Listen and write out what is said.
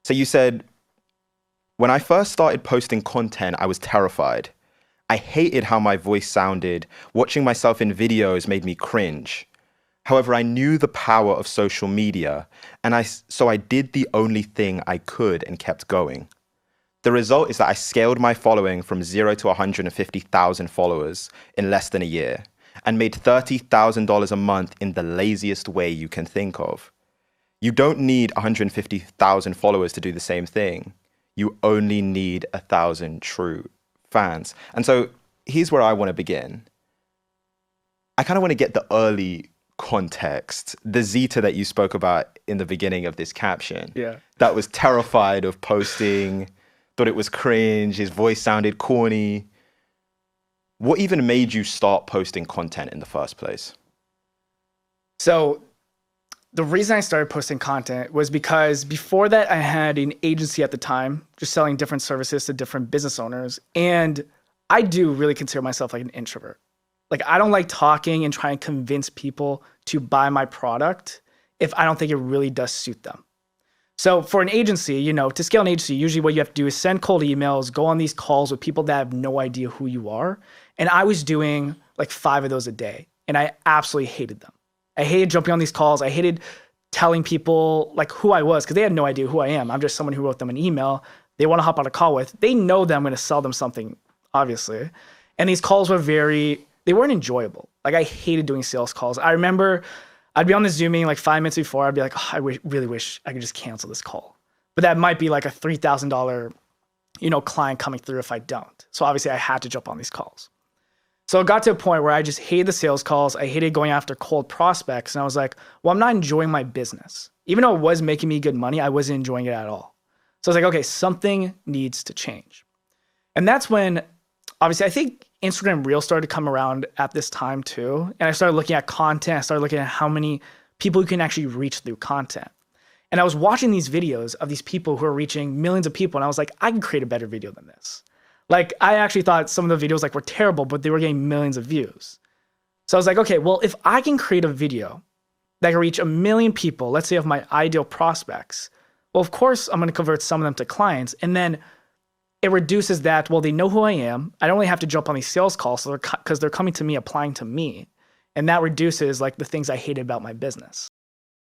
So you said, when I first started posting content, I was terrified. I hated how my voice sounded. Watching myself in videos made me cringe. However, I knew the power of social media, so I did the only thing I could and kept going. The result is that I scaled my following from 0 to 150,000 followers in less than a year and made $30,000 a month in the laziest way you can think of. You don't need 150,000 followers to do the same thing. You only need 1,000 true fans. And so here's where I want to begin. I kind of want to get the early context, the Zeta that you spoke about in the beginning of this caption. Yeah. That was terrified of posting, thought it was cringe, his voice sounded corny. What even made you start posting content in the first place? So the reason I started posting content was because before that, I had an agency at the time, just selling different services to different business owners. And I do really consider myself like an introvert. Like, I don't like talking and trying to convince people to buy my product if I don't think it really does suit them. So for an agency, you know, to scale an agency, usually what you have to do is send cold emails, go on these calls with people that have no idea who you are. And I was doing like 5 of those a day, and I absolutely hated them. I hated jumping on these calls. I hated telling people like who I was because they had no idea who I am. I'm just someone who wrote them an email they want to hop on a call with. They know that I'm going to sell them something, obviously. And these calls were they weren't enjoyable. Like, I hated doing sales calls. I remember I'd be on the Zoom meeting like 5 minutes before. I'd be like, oh, really wish I could just cancel this call. But that might be like a $3,000, client coming through if I don't. So obviously I had to jump on these calls. So it got to a point where I just hated the sales calls. I hated going after cold prospects. And I was like, well, I'm not enjoying my business. Even though it was making me good money, I wasn't enjoying it at all. So I was like, okay, something needs to change. And that's when, obviously, I think Instagram Reels started to come around at this time too. And I started looking at content. I started looking at how many people you can actually reach through content. And I was watching these videos of these people who are reaching millions of people. And I was like, I can create a better video than this. Like, I actually thought some of the videos were terrible, but they were getting millions of views. So I was like, okay, well, if I can create a video that can reach 1 million people, let's say of my ideal prospects, well, of course, I'm going to convert some of them to clients. And then it reduces that, well, they know who I am. I don't really have to jump on these sales calls because they're coming to me, applying to me. And that reduces like the things I hated about my business.